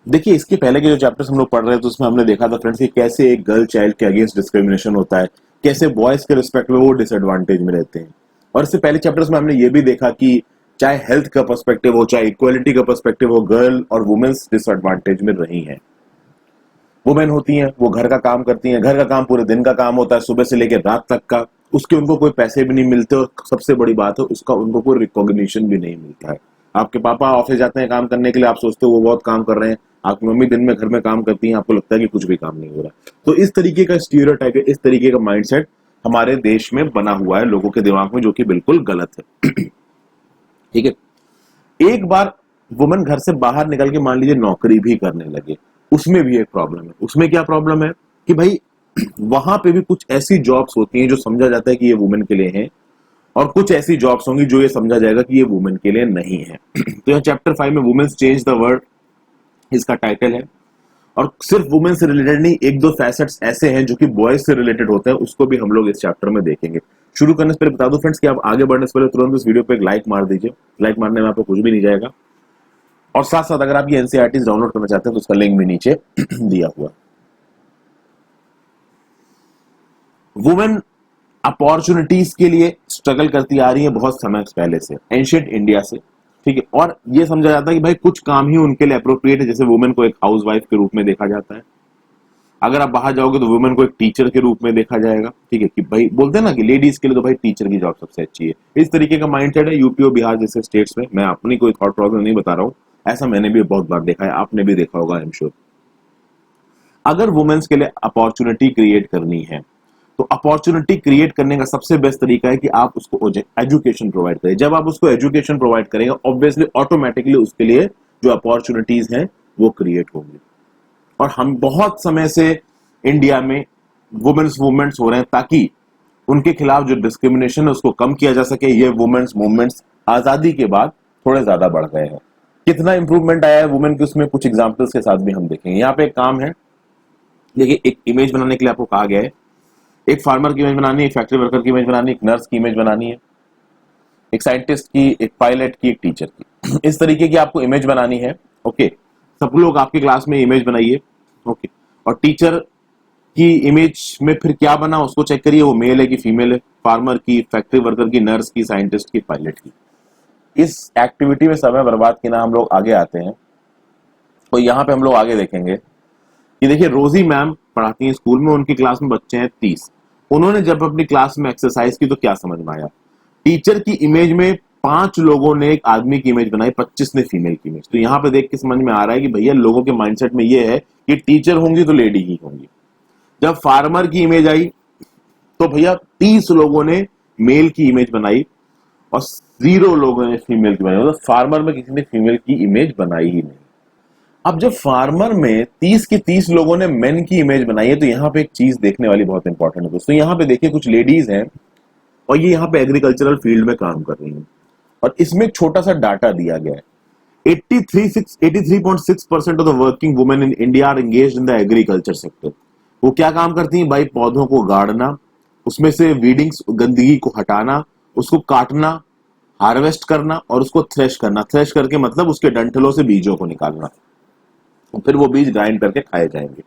देखिए, इसके पहले के जो चैप्टर्स हम लोग पढ़ रहे थे उसमें हमने देखा था फ्रेंड्स कि कैसे एक गर्ल चाइल्ड के अगेंस्ट डिस्क्रिमिनेशन होता है, कैसे बॉयज के रिस्पेक्ट में वो डिसएडवांटेज में रहते हैं। और इससे पहले चैप्टर्स में हमने ये भी देखा कि चाहे हेल्थ का पर्सपेक्टिव हो, चाहे इक्वालिटी का पर्सपेक्टिव हो, गर्ल और वुमेन्स डिसएडवांटेज में रही हैं। वुमेन होती हैं, वो घर का काम करती हैं, घर का काम पूरे दिन का काम होता है, सुबह से लेकर रात तक का, उसके उनको कोई पैसे भी नहीं मिलते और सबसे बड़ी बात है उसका उनको कोई रिकॉग्निशन भी नहीं मिलता है। आपके पापा ऑफिस जाते हैं काम करने के लिए, आप सोचते हो वो बहुत काम कर रहे हैं, आपकी मम्मी दिन में घर में काम करती हैं, आपको लगता है कि कुछ भी काम नहीं हो रहा। तो इस तरीके का स्टीरियोटाइप है, इस तरीके का माइंडसेट हमारे देश में बना हुआ है लोगों के दिमाग में, जो कि बिल्कुल गलत है। ठीक है। एक बार वुमेन घर से बाहर निकल के मान लीजिए नौकरी भी करने लगे, उसमें भी एक प्रॉब्लम है। उसमें क्या प्रॉब्लम है कि भाई वहां पे भी कुछ ऐसी जॉब्स होती हैं जो समझा जाता है कि ये वुमेन के लिए हैं, और कुछ ऐसी जॉब्स होंगी जो ये समझा जाएगा कि ये वुमेन के लिए नहीं है। तो यहाँ चैप्टर 5 में वुमेन्स चेंज द वर्ल्ड इसका टाइटल है, और सिर्फ वुमेन से रिलेटेड नहीं, एक दो फैसेट्स ऐसे हैं जो कि बॉयज से रिलेटेड होते हैं, उसको भी हम लोग इस चैप्टर में देखेंगे। शुरू करने से पहले बता दूं फ्रेंड्स कि आप आगे बढ़ने से पहले तुरंत इस वीडियो पे एक लाइक मार दीजिए। लाइक मारने में आपको कुछ भी नहीं जाएगा, और साथ साथ अगर आप ये एनसीईआरटी डाउनलोड करना चाहते हैं तो उसका लिंक भी नीचे दिया हुआ। वुमेन अपॉर्चुनिटीज के लिए स्ट्रगल करती आ रही है बहुत समय पहले से, एंशियंट इंडिया से। ठीक है। और ये समझा जाता है कि भाई कुछ काम ही उनके लिए अप्रोप्रिएट है, जैसे वुमेन को एक हाउसवाइफ के रूप में देखा जाता है। अगर आप बाहर जाओगे तो वुमेन को एक टीचर के रूप में देखा जाएगा। ठीक है, कि भाई बोलते हैं ना कि लेडीज के लिए तो भाई टीचर की जॉब सबसे अच्छी है। इस तरीके का माइंडसेट है यूपी और बिहार जैसे स्टेट्स में। मैं अपनी कोई थॉट प्रॉब्लम नहीं बता रहा हूं, ऐसा मैंने भी बहुत बार देखा है, आपने भी देखा होगा आई एम श्योर। अगर वुमेन्स के लिए अपॉर्चुनिटी क्रिएट करनी है तो अपॉर्चुनिटी क्रिएट करने का सबसे बेस्ट तरीका है कि आप उसको एजुकेशन प्रोवाइड करें। जब आप उसको एजुकेशन प्रोवाइड करेंगे, ऑब्वियसली ऑटोमेटिकली उसके लिए जो अपॉर्चुनिटीज हैं वो क्रिएट होंगी। और हम बहुत समय से इंडिया में वुमेन्स मूवमेंट्स हो रहे हैं ताकि उनके खिलाफ जो डिस्क्रिमिनेशन है उसको कम किया जा सके। ये वुमेन्स मूवमेंट्स आजादी के बाद थोड़े ज्यादा बढ़ गए हैं। कितना इंप्रूवमेंट आया है वुमेन के, उसमें कुछ एग्जांपल्स के साथ भी हम देखेंगे। यहाँ पे एक काम है, देखिए एक इमेज बनाने के लिए आपको कहा गया है, एक फार्मर की इमेज बनानी है, एक फैक्ट्री वर्कर की इमेज बनानी है, एक नर्स की इमेज बनानी है, एक साइंटिस्ट की, एक पायलट की, एक टीचर की। इस तरीके की आपको इमेज बनानी है। ओके, सब लोग आपकी क्लास में इमेज बनाइए। ओके, और टीचर की इमेज में फिर क्या बना उसको चेक करिए, वो मेल है कि फीमेल है, फार्मर की, फैक्ट्री वर्कर की, नर्स की, साइंटिस्ट की, पायलट की। इस एक्टिविटी में समय बर्बाद किया हम लोग आगे आते हैं। तो यहाँ पे हम लोग आगे देखेंगे कि देखिए रोजी मैम पढ़ाती हैं स्कूल में, उनकी क्लास में बच्चे हैं 30। उन्होंने जब अपनी क्लास में एक्सरसाइज की तो क्या समझ में आया, टीचर की इमेज में 5 लोगों ने एक आदमी की इमेज बनाई, 25 ने फीमेल की इमेज। तो यहाँ पे देख के समझ में आ रहा है कि भैया लोगों के माइंडसेट में ये है कि टीचर होंगी तो लेडी ही होंगी। जब फार्मर की इमेज आई तो भैया 30 लोगों ने मेल की इमेज बनाई और 0 लोगों ने फीमेल की बनाई, मतलब फार्मर में किसी ने फीमेल की इमेज बनाई ही नहीं। अब जब फार्मर में 30 के 30 लोगों ने मेन की इमेज बनाई है तो यहाँ पे एक चीज देखने वाली बहुत इंपॉर्टेंट है दोस्तों। यहाँ पे देखिए कुछ लेडीज हैं और ये यहाँ पे एग्रीकल्चरल फील्ड में काम कर रही हैं, और इसमें एक छोटा सा डाटा दिया गया है। 83.6% of the working women in India are engaged in the agriculture sector. वो क्या काम करती हैं भाई, पौधों को गाड़ना, उसमें से वीडिंग्स गंदगी को हटाना, उसको काटना, हार्वेस्ट करना और उसको थ्रेश करना। थ्रेश करके मतलब उसके डंठलों से बीजों को निकालना, फिर वो बीज ग्राइंड करके खाए जाएंगे।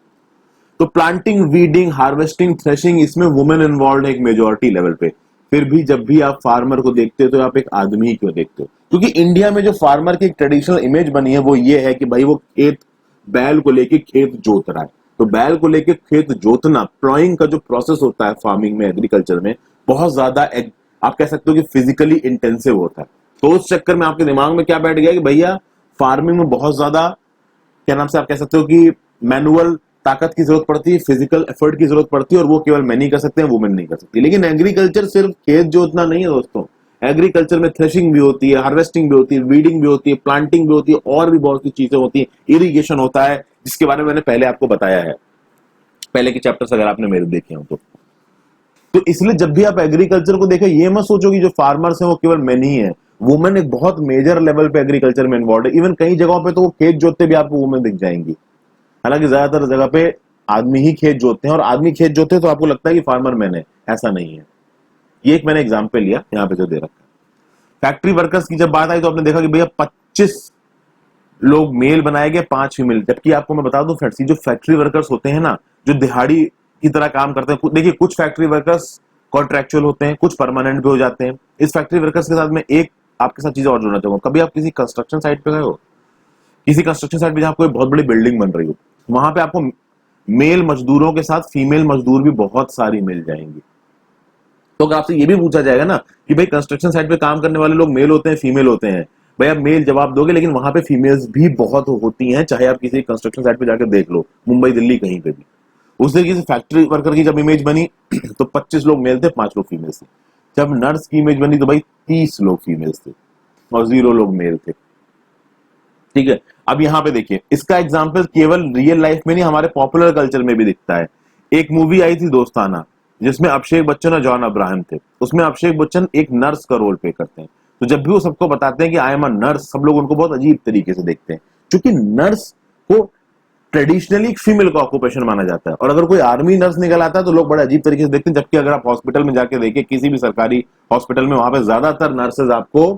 तो प्लांटिंग, वीडिंग, हार्वेस्टिंग, थ्रेशिंग, इसमें वुमेन इन्वॉल्व है एक मेजोरिटी लेवल पे। फिर भी जब भी आप फार्मर को देखते हो तो आप एक आदमी ही क्यों देखते हो, क्योंकि इंडिया में जो फार्मर की एक ट्रेडिशनल इमेज बनी है वो ये है कि भाई वो खेत, बैल को लेके खेत जोत रहा है। तो बैल को लेके खेत जोतना, प्लॉइंग का जो प्रोसेस होता है फार्मिंग में, एग्रीकल्चर में, बहुत ज्यादा आप कह सकते हो कि फिजिकली इंटेंसिव होता है। तो उस चक्कर में आपके दिमाग में क्या बैठ गया कि भैया फार्मिंग में बहुत ज्यादा, क्या नाम से आप कह सकते हो कि मैनुअल ताकत की जरूरत पड़ती है, फिजिकल एफर्ट की जरूरत पड़ती है, और वो केवल मैन ही कर सकते हैं, वुमेन नहीं कर सकती। लेकिन एग्रीकल्चर सिर्फ खेत जोतना नहीं है दोस्तों, एग्रीकल्चर में थ्रेशिंग भी होती है, हार्वेस्टिंग भी होती है, वीडिंग भी होती है, प्लांटिंग भी होती है, और भी बहुत सी चीजें होती है, इरिगेशन होता है, जिसके बारे में मैंने पहले आपको बताया है, पहले के चैप्टर्स अगर आपने मेरे देखे हो तो इसलिए जब भी आप एग्रीकल्चर को देखें ये मत सोचो कि जो फार्मर्स हैं वो केवल मैन ही है। वुमेन एक बहुत मेजर लेवल पे एग्रीकल्चर में इन्वॉल्व है। इवन कई जगहों पे तो वो खेत जोतते भी आपको वुमेन दिख जाएंगी। हालांकि ज्यादातर जगह पे आदमी ही खेत जोतते हैं, और आदमी खेत जोतते हैं तो आपको लगता है कि फार्मर मैन है, ऐसा नहीं है। ये एक मैंने एग्जाम्पल लिया यहाँ पे जो दे रखा है। फैक्ट्री वर्कर्स की जब बात आई तो आपने देखा कि भैया 25 लोग मेल बनाए गए, 5 फीमेल। जबकि आपको मैं बता दूं फ्रेंड्स, जो फैक्ट्री वर्कर्स होते हैं ना, जो दिहाड़ी की तरह काम करते हैं, देखिए कुछ फैक्ट्री वर्कर्स कॉन्ट्रेक्चुअल होते हैं, कुछ परमानेंट भी हो जाते हैं। इस फैक्ट्री वर्कर्स के साथ में एक आपके साथ चीज और जोड़ना चाहूंगा। कभी आप किसी कंस्ट्रक्शन साइट पे गए हो, किसी कंस्ट्रक्शन साइट पे जहां कोई बहुत बड़ी बिल्डिंग बन रही हो, वहां पे आपको मेल मजदूरों के साथ फीमेल मजदूर भी बहुत सारी मिल जाएंगी। तो अगर आपसे ये भी पूछा जाएगा ना कि भाई कंस्ट्रक्शन साइट पे काम करने वाले लोग मेल होते हैं फीमेल होते हैं, भाई आप मेल जवाब दोगे, लेकिन वहां पे फीमेल्स भी बहुत होती हैं। चाहे आप किसी कंस्ट्रक्शन साइट पे जाकर देख लो, मुंबई दिल्ली कहीं पे भी। उस तरीके से फैक्ट्री वर्कर की जब इमेज बनी तो 25 लोग मेल थे, 5 लोग फीमेल थे। जब नर्स की इमेज बनी तो भाई 30 लोग फीमेल्स थे और 0 लोग मेल थे। ठीक है, अब यहां पे देखिए, इसका एग्जांपल केवल रियल लाइफ में नहीं, हमारे पॉपुलर कल्चर में भी दिखता है। एक मूवी आई थी दोस्ताना, जिसमें अभिषेक बच्चन और जॉन अब्राहम थे। उसमें अभिषेक बच्चन एक नर्स का रोल प्ले करते हैं। तो जब भी वो सबको बताते हैं कि आई एम अ नर्स, सब लोग उनको बहुत अजीब तरीके से देखते हैं, क्योंकि नर्स को ट्रेडिशनली फीमेल का ऑक्यूपेशन माना जाता है। और अगर कोई आर्मी नर्स निकल आता है तो लोग बड़े अजीब तरीके से देखते हैं। जबकि अगर आप हॉस्पिटल में जाके देखिए, किसी भी सरकारी हॉस्पिटल में, वहां पे ज्यादातर नर्सेज आपको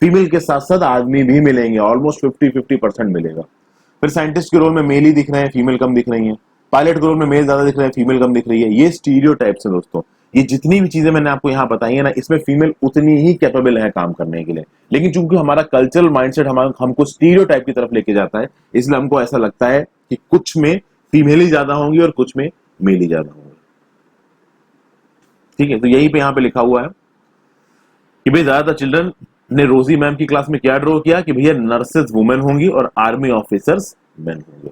फीमेल के साथ साथ आदमी भी मिलेंगे, ऑलमोस्ट 50-50% मिलेगा। फिर साइंटिस्ट के रोल में मेल ही दिख रहे हैं, फीमेल कम दिख रही है। पायलट के रोल में मेल ज्यादा दिख रहे हैं, फीमेल कम दिख रही है। ये स्टीरियोटाइप्स है दोस्तों। ये जितनी भी चीजें मैंने आपको यहाँ बताई है ना, इसमें फीमेल उतनी ही कैपेबल है काम करने के लिए, लेकिन चूंकि हमारा कल्चरल माइंडसेट हमको स्टीरियोटाइप की तरफ लेके जाता है, इसलिए हमको ऐसा लगता है कि कुछ में फीमेल ही ज्यादा होंगी और कुछ में मेल ही ज्यादा होंगे। ठीक है, तो यही पे यहाँ पे लिखा हुआ है कि भाई ज्यादातर चिल्ड्रन ने रोजी मैम की क्लास में क्या ड्रॉ किया कि भैया नर्सेज वुमेन होंगी और आर्मी ऑफिसर्स मेन होंगे।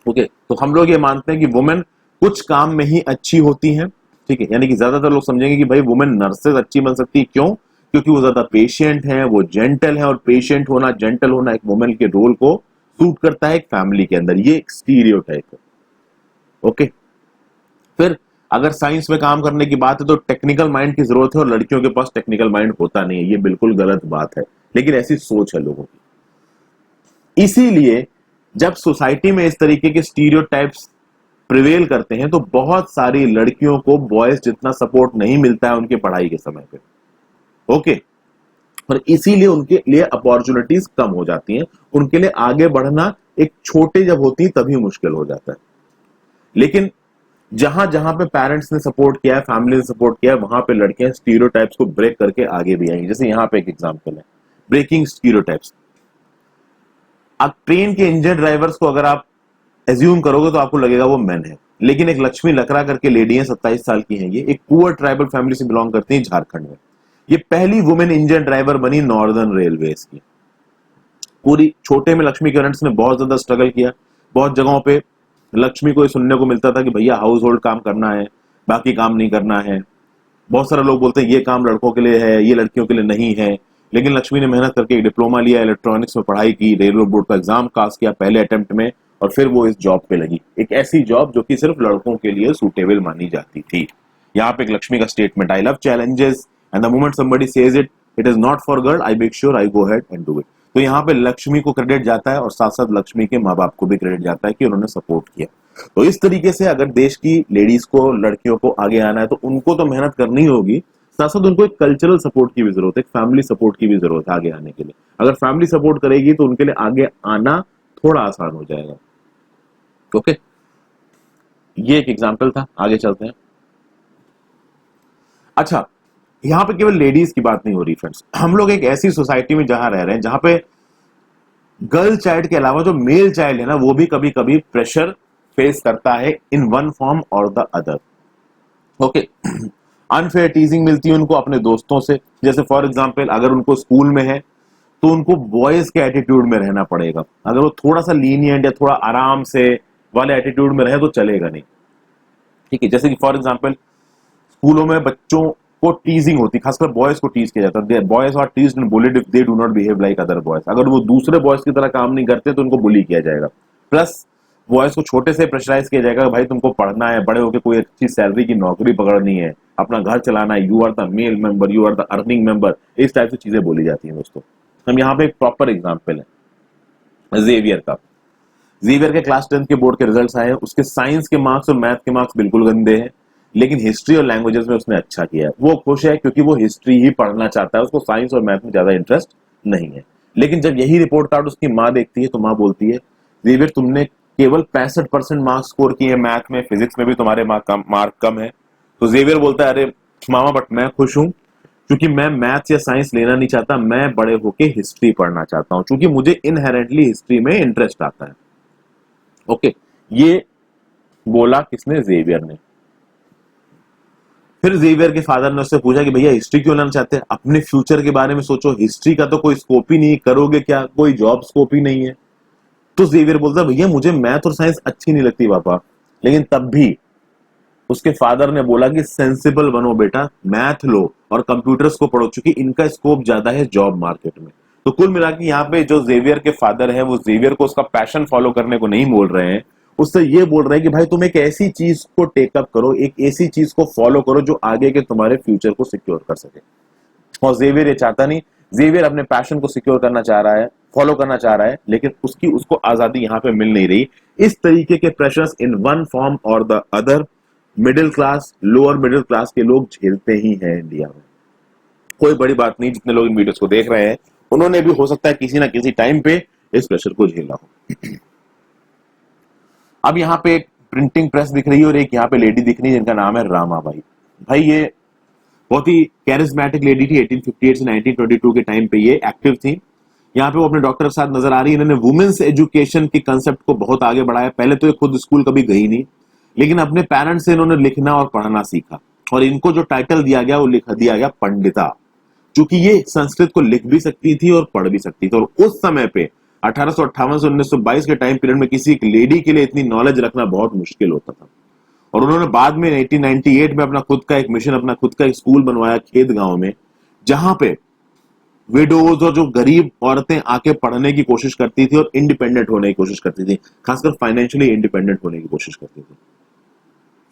ओके, तो हम लोग ये मानते हैं कि वुमेन कुछ काम में ही अच्छी होती हैं। ठीक है, यानी कि ज्यादातर लोग समझेंगे कि भाई वुमेन नर्सेज अच्छी बन सकती है। क्यों? क्योंकि वो ज्यादा पेशेंट है, वो जेंटल है, और पेशेंट होना, जेंटल होना एक वुमेन के रोल को सूट करता है एक फैमिली के अंदर। ये एक स्टीरियोटाइप है। ओके, फिर अगर साइंस में काम करने की बात है तो टेक्निकल माइंड की जरूरत है, और लड़कियों के पास टेक्निकल माइंड होता नहीं है। ये बिल्कुल गलत बात है, लेकिन ऐसी सोच है लोगों की। इसीलिए जब सोसाइटी में इस तरीके के स्टीरियोटाइप्स प्रिवेल करते हैं तो बहुत सारी लड़कियों को बॉयज जितना सपोर्ट नहीं मिलता है उनके पढ़ाई के समय पे। ओके, और इसीलिए उनके लिए अपॉर्चुनिटीज कम हो जाती हैं। उनके लिए आगे बढ़ना एक छोटे जब होती है तभी मुश्किल हो जाता है। लेकिन जहां जहां पे पेरेंट्स ने सपोर्ट किया है, फैमिली ने सपोर्ट किया है, वहां पे लड़कियां स्टीरियोटाइप्स को ब्रेक करके आगे भी आएंगी। जैसे यहां पे एक एग्जांपल है, ब्रेकिंग स्टीरियोटाइप्स। अब ट्रेन के इंजन ड्राइवर्स को अगर आप एज्यूम करोगे तो आपको लगेगा वो मैन है, लेकिन एक लक्ष्मी लकड़ा करके लेडी है, 27 साल की है। ये एक पुअर ट्राइबल फैमिली से बिलोंग करती है झारखंड में। ये पहली वुमेन इंजन ड्राइवर बनी नॉर्दर्न रेलवेज की। पूरी छोटे में लक्ष्मी करंट्स ने बहुत ज्यादा स्ट्रगल किया। बहुत जगहों पे लक्ष्मी को ये सुनने को मिलता था कि भैया हाउस होल्ड काम करना है, बाकी काम नहीं करना है। बहुत सारे लोग बोलते हैं ये काम लड़कों के लिए है, ये लड़कियों के लिए नहीं है। लेकिन लक्ष्मी ने मेहनत करके एक डिप्लोमा लिया, इलेक्ट्रॉनिक्स में पढ़ाई की, रेलवे बोर्ड का एग्जाम पास किया पहले अटेम्प्ट में, और फिर वो इस जॉब पे लगी। एक ऐसी जॉब जो कि सिर्फ लड़कों के लिए सुटेबल मानी जाती थी। यहाँ पे एक लक्ष्मी का statement, I love challenges and the moment somebody says it it is not for girl, I make sure I go head and do it. तो यहाँ पे लक्ष्मी को क्रेडिट जाता है, और साथ साथ लक्ष्मी के माँ बाप को भी क्रेडिट जाता है कि उन्होंने सपोर्ट किया। तो इस तरीके से अगर देश की लेडीज को, लड़कियों को आगे आना है तो उनको तो मेहनत करनी होगी, साथ साथ उनको एक कल्चरल सपोर्ट की भी जरूरत है, एक फैमिली सपोर्ट की भी जरूरत है आगे आने के लिए। अगर फैमिली सपोर्ट करेगी तो उनके लिए आगे आना थोड़ा आसान हो जाएगा। ओके, ये एक एग्जांपल था। आगे चलते हैं। अच्छा, यहां पे केवल लेडीज की बात नहीं हो रही फ्रेंड्स, हम लोग एक ऐसी सोसाइटी में जहां रह रहे हैं जहां पे गर्ल चाइल्ड के अलावा जो मेल चाइल्ड है ना, वो भी कभी कभी प्रेशर फेस करता है इन वन फॉर्म और द अदर। ओके, अनफेयर टीजिंग मिलती है उनको अपने दोस्तों से। जैसे फॉर एग्जांपल, अगर उनको स्कूल में है तो उनको बॉयज के एटीट्यूड में रहना पड़ेगा। अगर वो थोड़ा सा लीनियंट या थोड़ा आराम से वाले एटीट्यूड में रहे तो चलेगा नहीं। ठीक है, जैसे कि फॉर एग्जांपल स्कूलों में बच्चों को टीजिंग होती, खासकर बॉयज को टीज किया जाता है। Boys are teased and bullied if they do not behave like other boys. अगर वो दूसरे बॉयज की तरह काम नहीं करते तो उनको बुली किया जाएगा। प्लस बॉयज को छोटे से प्रेशराइज किया जाएगा, भाई तुमको पढ़ना है, बड़े होकर कोई अच्छी सैलरी की नौकरी पकड़नी है, अपना घर चलाना है, you are the male member, you are the earning member. इस टाइप से चीजें बोली जाती हैं दोस्तों। हम यहाँ पे एक प्रॉपर एग्जाम्पल है जेवियर का। जेवियर के क्लास 10 के बोर्ड के रिजल्ट्स आए हैं। उसके साइंस के मार्क्स और मैथ के मार्क्स बिल्कुल गंदे हैं, लेकिन हिस्ट्री और लैंग्वेजेस में उसने अच्छा किया है। वो खुश है क्योंकि वो हिस्ट्री ही पढ़ना चाहता है, उसको साइंस और मैथ में ज्यादा इंटरेस्ट नहीं है। लेकिन जब यही रिपोर्ट कार्ड उसकी माँ देखती है तो माँ बोलती है, जेवियर तुमने केवल 65% मार्क्स स्कोर किए हैं मैथ में, फिजिक्स में भी तुम्हारे मार्क कम है। तो जेवियर बोलता है, अरे मामा बट मैं खुश हूं क्योंकि मैं मैथ्स या साइंस लेना नहीं चाहता, मैं बड़े होके हिस्ट्री पढ़ना चाहता हूं क्योंकि मुझे इनहेरेंटली हिस्ट्री में इंटरेस्ट आता है। ओके, ये बोला किसने? जेवियर ने। फिर जेवियर के फादर ने उससे पूछा कि भैया हिस्ट्री क्यों लेना चाहते हैं, अपने फ्यूचर के बारे में सोचो, हिस्ट्री का तो कोई स्कोप ही नहीं, करोगे क्या, कोई जॉब स्कोप ही नहीं है। तो जेवियर बोलता है, भैया मुझे मैथ और साइंस अच्छी नहीं लगती पापा। लेकिन तब भी उसके फादर ने बोला कि सेंसिबल बनो बेटा, मैथ लो और कंप्यूटर्स को पढ़ो क्योंकि इनका स्कोप ज्यादा है जॉब मार्केट में। तो कुल मिला के यहाँ पे जो जेवियर के फादर है वो जेवियर को उसका पैशन फॉलो करने को नहीं बोल रहे हैं, उससे ये बोल रहे हैं कि भाई तुम एक ऐसी चीज को टेकअप करो, एक ऐसी चीज को फॉलो करो जो आगे के तुम्हारे फ्यूचर को सिक्योर कर सके। और जेवियर ये चाहता नहीं, जेवियर अपने पैशन को सिक्योर करना चाह रहा है, फॉलो करना चाह रहा है, लेकिन उसको आजादी यहाँ पे मिल नहीं रही। इस तरीके के प्रेशर्स इन वन फॉर्म और the other middle class, lower middle class के लोग झेलते ही हैं इंडिया में। कोई बड़ी बात नहीं, जितने लोग इन वीडियोस को देख रहे हैं उन्होंने भी हो सकता है किसी ना किसी टाइम पे इस प्रेशर को झेला हो। अब यहाँ पे एक प्रिंटिंग प्रेस दिख रही है और एक यहाँ पे लेडी दिख रही है जिनका नाम है रामाबाई। भाई ये बहुत ही कैरिज्मेटिक लेडी थी, 1858 से 1922 के टाइम पे ये एक्टिव थी। यहाँ पे वो अपने डॉक्टर के साथ नजर आ रही है। इन्होंने वुमेन्स एजुकेशन के कंसेप्ट को बहुत आगे बढ़ाया। पहले तो ये खुद स्कूल कभी गई नहीं, लेकिन अपने पेरेंट्स से इन्होंने लिखना और पढ़ना सीखा और इनको जो टाइटल दिया गया वो लिखा दिया गया पंडिता, क्योंकि ये संस्कृत को लिख भी सकती थी और पढ़ भी सकती थी। और उस समय पे 1858 से 1922 के टाइम पीरियड में किसी एक लेडी के लिए इतनी नॉलेज रखना बहुत मुश्किल होता था। और उन्होंने बाद में 1898 में अपना खुद का एक मिशन, अपना खुद का एक स्कूल बनवाया खेत गांव में, जहां पे विडोज और जो गरीब औरतें आके पढ़ने की कोशिश करती थी और इंडिपेंडेंट होने की कोशिश करती थी, खासकर फाइनेंशियली इंडिपेंडेंट होने की कोशिश करती थी।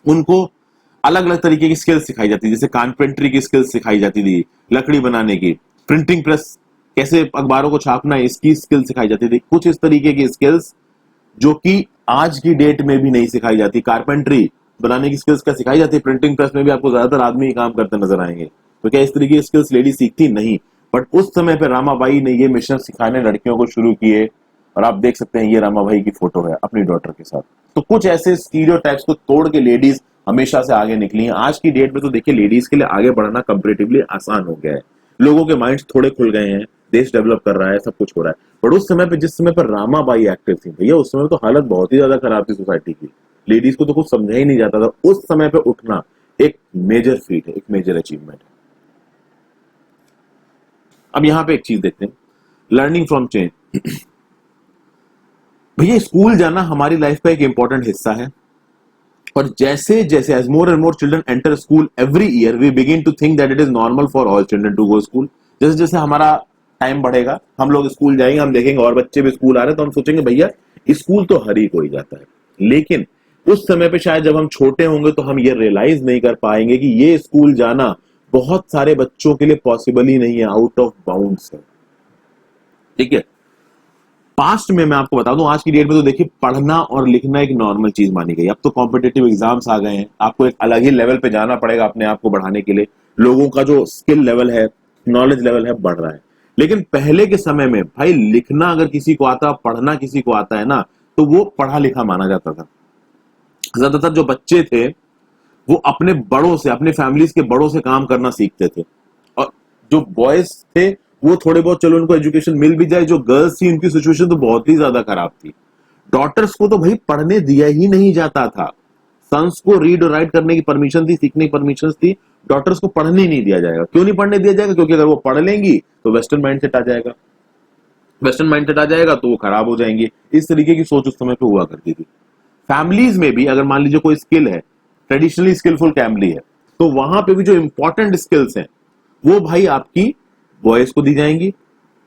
उनको अलग अलग तरीके की स्किल्स सिखाई जाती थी, जैसे कारपेंटरी की स्किल्स सिखाई जाती थी, लकड़ी बनाने की, प्रिंटिंग प्रेस कैसे अखबारों को छापना है इसकी स्किल सिखाई जाती थी। कुछ इस तरीके की स्किल्स जो कि आज की डेट में भी नहीं सिखाई जाती। कारपेंटरी बनाने की स्किल्स क्या सिखाई जाती है, प्रिंटिंग प्रेस में भी आपको ज्यादातर आदमी ही काम करते नजर आएंगे। तो क्या इस तरीके की स्किल्स लेडी सीखती? नहीं। बट उस समय पे रामाबाई ने ये मिशन सिखाने लड़कियों को शुरू किए और आप देख सकते हैं ये रामाबाई की फोटो है अपनी डॉटर के साथ। तो कुछ ऐसे स्टीरियोटाइप्स को तोड़ के लेडीज हमेशा से आगे निकली हैं। आज की डेट में तो देखिए लेडीज के लिए आगे बढ़ना कंपैरेटिवली आसान हो गया है, लोगों के माइंड्स थोड़े खुल गए हैं, देश डेवलप कर रहा है, सब कुछ हो रहा है। बट उस समय पे, जिस समय पर रामाबाई एक्टिव थी भैया, उस समय तो हालत बहुत ही ज्यादा खराब थी सोसाइटी की। लेडीज को तो कुछ समझा ही नहीं जाता था। उस समय पे उठना एक मेजर फीट है, एक मेजर अचीवमेंट है। अब यहां पे एक चीज देखते हैं, लर्निंग फ्रॉम चेंज। भैया स्कूल जाना हमारी लाइफ का एक इंपॉर्टेंट हिस्सा है और जैसे जैसे as more and more children enter school every year we begin to think that it is normal for all children to go school. जैसे जैसे हमारा टाइम बढ़ेगा, हम लोग स्कूल जाएंगे, हम देखेंगे और बच्चे भी स्कूल आ रहे हैं, तो हम सोचेंगे भैया स्कूल तो हर ही कोई जाता है। लेकिन उस समय पे शायद जब हम छोटे होंगे तो हम ये रियलाइज नहीं कर पाएंगे कि ये स्कूल जाना बहुत सारे बच्चों के लिए पॉसिबल ही नहीं है, आउट ऑफ बाउंड्स है। ठीक है, पास्ट में मैं आपको बता दूं, आज की डेट में तो देखिए पढ़ना और लिखना एक नॉर्मल चीज मानी गई। अब तो कॉम्पिटेटिव एग्जाम्स आ गए हैं, आपको एक अलग ही लेवल पे जाना पड़ेगा अपने आप को बढ़ाने के लिए। लोगों का जो स्किल लेवल है, नॉलेज लेवल है, बढ़ रहा है। लेकिन पहले के समय में भाई लिखना अगर किसी को आता, पढ़ना किसी को आता है ना, तो वो पढ़ा लिखा माना जाता था। ज्यादातर जो बच्चे थे वो अपने बड़ों से, अपने फैमिलीज के बड़ों से काम करना सीखते थे। और जो बॉयज थे वो थोड़े बहुत चलो उनको एजुकेशन मिल भी जाए, जो गर्ल्स थी उनकी सिचुएशन तो बहुत ही ज्यादा खराब थी। डॉटर्स को तो भाई पढ़ने दिया ही नहीं जाता था। सन्स को रीड और राइट करने की परमिशन थी, सीखने की परमिशन थी, डॉटर्स को पढ़ने ही नहीं दिया जाएगा। क्यों नहीं पढ़ने दिया जाएगा? क्योंकि अगर वो पढ़ लेंगी तो वेस्टर्न माइंडसेट आ जाएगा, वेस्टर्न माइंडसेट आ जाएगा तो वो खराब हो जाएंगे। इस तरीके की सोच उस समय पे हुआ करती थी। फैमिलीज में भी अगर मान लीजिए कोई स्किल है, ट्रेडिशनली स्किलफुल फैमिली है, तो वहां पे भी जो इंपॉर्टेंट स्किल्स हैं वो भाई आपकी बॉयज को दी जाएंगी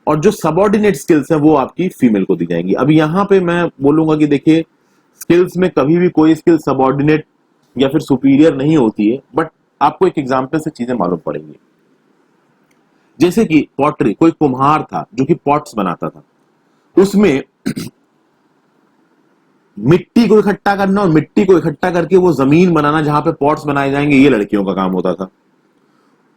और जो सबऑर्डिनेट स्किल्स है वो आपकी फीमेल को दी जाएंगी। अब यहां पे मैं बोलूंगा कि देखिए स्किल्स में कभी भी कोई स्किल सबऑर्डिनेट या फिर सुपीरियर नहीं होती है, बट आपको एक एग्जांपल से चीजें मालूम पड़ेंगी। जैसे कि पॉटरी, कोई कुम्हार था जो कि पॉट्स बनाता था, उसमें मिट्टी को इकट्ठा करना और मिट्टी को इकट्ठा करके वो जमीन बनाना जहां पे पॉट्स बनाए जाएंगे, ये लड़कियों का काम होता था।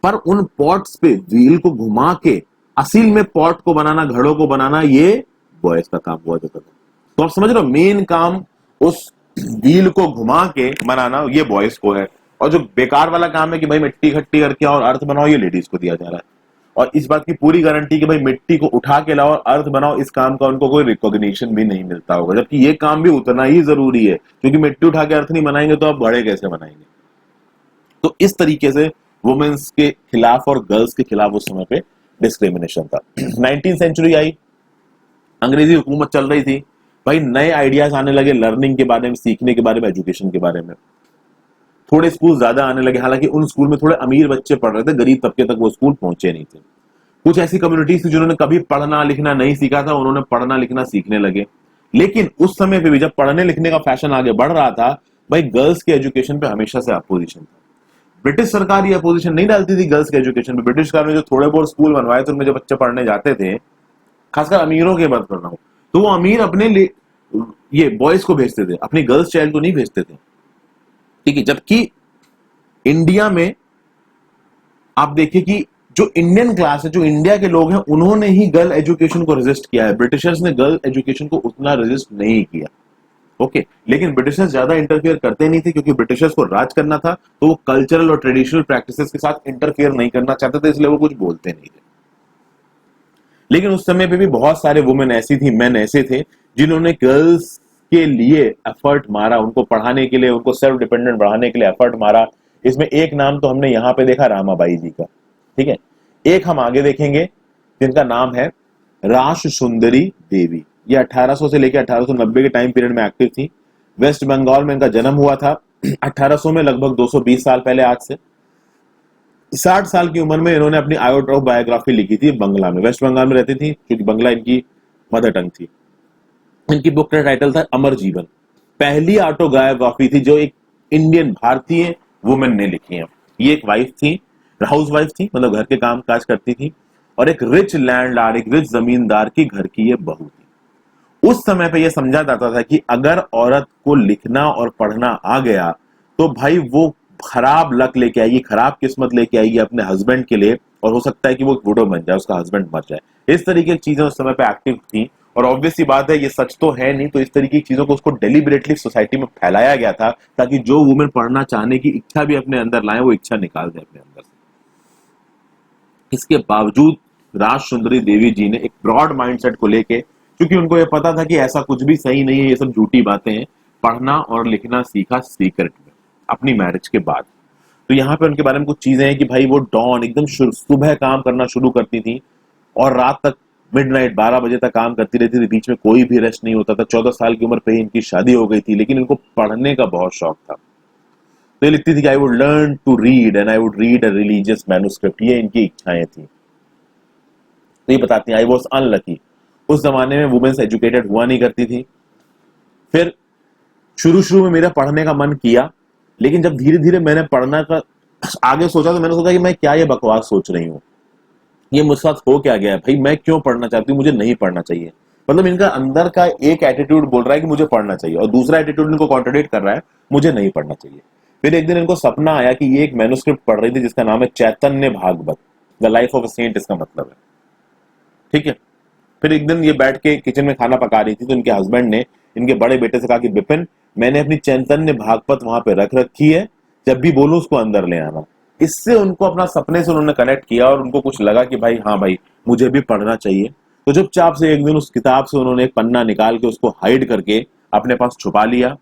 पर उन पॉट्स पे व्हील को घुमा के असील में पॉट को बनाना, घड़ों को बनाना, ये बॉयज का काम हुआ करता था। तो आप समझ रहे हो, मेन काम उस व्हील को घुमा के बनाना ये बॉयज को है, और जो बेकार वाला काम है कि भाई मिट्टी इकट्ठी करके और अर्थ बनाओ, ये लेडीज को दिया जा रहा है। और इस बात की पूरी गारंटी कि भाई मिट्टी को उठा के लाओ और अर्थ बनाओ, इस काम का उनको कोई रिकॉग्निशन भी नहीं मिलता होगा, जबकि ये काम भी उतना ही जरूरी है, क्योंकि मिट्टी उठा के अर्थ नहीं बनाएंगे तो आप बड़े कैसे बनाएंगे। तो इस तरीके से वुमेन्स के खिलाफ और गर्ल्स के खिलाफ उस समय पे डिस्क्रिमिनेशन था। 19th सेंचुरी आई, अंग्रेजी हुकूमत चल रही थी, भाई नए आइडियाज आने लगे लर्निंग के बारे में, सीखने के बारे में, एजुकेशन के बारे में। थोड़े स्कूल ज्यादा आने लगे, हालांकि उन स्कूल में थोड़े अमीर बच्चे पढ़ रहे थे, गरीब तबके तक वो स्कूल पहुंचे नहीं थे। कुछ ऐसी कम्युनिटीज थी जिन्होंने कभी पढ़ना लिखना नहीं सीखा था, उन्होंने पढ़ना लिखना सीखने लगे। लेकिन उस समय पे भी जब पढ़ने लिखने का फैशन आगे बढ़ रहा था, भाई गर्ल्स के एजुकेशन पे हमेशा से अपोजिशन था। ब्रिटिश सरकार ये अपोजिशन नहीं डालती थी गर्ल्स के एजुकेशन पे। ब्रिटिश सरकार ने जो थोड़े बहुत स्कूल बनवाए थे उनमें जो बच्चे पढ़ने जाते थे, खासकर अमीरों की बात कर रहा हूं, तो वो अमीर अपने ये बॉयज को भेजते थे, अपनी गर्ल्स चाइल्ड को नहीं भेजते थे। ठीक है, जबकि इंडिया में आप देखिए कि जो इंडियन क्लास है, जो इंडिया के लोग हैं, उन्होंने ही गर्ल एजुकेशन को रेजिस्ट किया है। ब्रिटिशर्स ने गर्ल एजुकेशन को उतना रेजिस्ट नहीं किया। ओके, लेकिन ब्रिटिशर्स ज्यादा इंटरफियर करते नहीं थे, क्योंकि ब्रिटिशर्स को राज करना था, तो वो कल्चरल और ट्रेडिशनल प्रैक्टिसेस के साथ इंटरफियर नहीं करना चाहते थे, इसलिए वो कुछ बोलते नहीं थे। लेकिन उस समय पे भी बहुत सारे वुमेन ऐसी थी, मेन ऐसे थे, जिन्होंने गर्ल्स के लिए एफर्ट मारा, उनको पढ़ाने के लिए, उनको सेल्फ डिपेंडेंट बढ़ाने के लिए एफर्ट मारा। इसमें एक नाम तो हमने यहां पे देखा, रामाबाई जी का। ठीक है, एक हम आगे देखेंगे जिनका नाम है रास सुंदरी देवी। ये 1800 से लेकर 1890 के टाइम पीरियड में एक्टिव थी। वेस्ट बंगाल में इनका जन्म हुआ था 1800 में, लगभग 220 साल पहले आज से। 60 साल की उम्र में इन्होंने अपनी ऑटोबायोग्राफी लिखी थी बंगला में। वेस्ट बंगाल में रहती थी, क्योंकि बंगला इनकी मदर टंग थी। इनकी बुक का टाइटल था अमर जीवन। पहली ऑटोबायोग्राफी थी जो एक इंडियन भारतीय वुमेन ने लिखी है। ये एक वाइफ थी, हाउस वाइफ थी, मतलब घर के काम काज करती थी, और एक रिच लैंडलॉर्ड, एक रिच जमींदार की घर की ये बहू थी। उस समय पे ये समझा जाता था कि अगर औरत को लिखना और पढ़ना आ गया तो भाई वो खराब लक लेके आएगी, खराब किस्मत लेके आएगी अपने हस्बैंड के लिए, और हो सकता है कि वो विडो बन जाए, उसका हस्बैंड मर जाए। इस तरीके की चीजें उस समय पे एक्टिव थी, और ऑब्वियस सी बात है ये सच तो है नहीं, तो इस तरीके की चीजों को उसको डेलिबरेटली सोसाइटी में फैलाया गया था, ताकि जो वुमेन पढ़ना चाहने की इच्छा भी अपने अंदर लाए, वो इच्छा निकाल दे अपने अंदर से। इसके बावजूद राज सुंदरी देवी जी ने एक ब्रॉड माइंडसेट को लेके, क्योंकि उनको ये पता था कि ऐसा कुछ भी सही नहीं है, ये सब झूठी बातें हैं, पढ़ना और लिखना सीखा सीक्रेट में अपनी मैरिज के बाद। तो यहाँ पे उनके बारे में कुछ चीजें हैं कि भाई वो डॉन एकदम सुबह काम करना शुरू करती थी और रात तक मिडनाइट 12 बजे तक काम करती रहती थी, बीच में कोई भी रेस्ट नहीं होता था। 14 साल की उम्र पे ही इनकी शादी हो गई थी, लेकिन इनको पढ़ने का बहुत शौक था। तो ये लिखती थी कि I would learn to read and I would read a religious manuscript, ये इनकी इच्छाएं थी। तो ये बताती हैं आई वॉज अनलकी। उस जमाने में वुमेन्स एजुकेटेड हुआ नहीं करती थी। फिर शुरू में मेरा पढ़ने का मन किया, लेकिन जब धीरे धीरे मैंने पढ़ना का आगे सोचा, तो मैंने सोचा कि मैं क्या ये बकवास सोच रही हूँ, ये मुझसे साथ हो क्या गया भाई, मैं क्यों पढ़ना चाहती हूँ, मुझे नहीं पढ़ना चाहिए। मतलब इनका अंदर का एक एटीट्यूड बोल रहा है कि मुझे पढ़ना चाहिए, और दूसरा एटीट्यूड इनको कॉन्ट्रडिक्ट कर रहा है, मुझे नहीं पढ़ना चाहिए। फिर एक दिन इनको सपना आया कि ये एक मैन्युस्क्रिप्ट पढ़ रही थी जिसका नाम है Chaitanya Bhagavat, the life of a saint इसका मतलब है। ठीक है, फिर एक दिन ये बैठ के किचन में खाना पका रही थी, तो इनके हस्बैंड ने इनके बड़े बेटे से कहा कि विपिन, मैंने अपनी चैतन्य भागवत वहां पे रख रखी है, जब भी बोलूं उसको अंदर ले आना। इससे उनको अपना सपने से उन्होंने कनेक्ट किया, और उनको कुछ लगा कि भाई हाँ भाई मुझे भी पढ़ना चाहिए। तो चुपचाप से एक दिन उस किताब से उन्होंने एक पन्ना निकाल के उसको हाइड करके अपने पास छुपा लिया,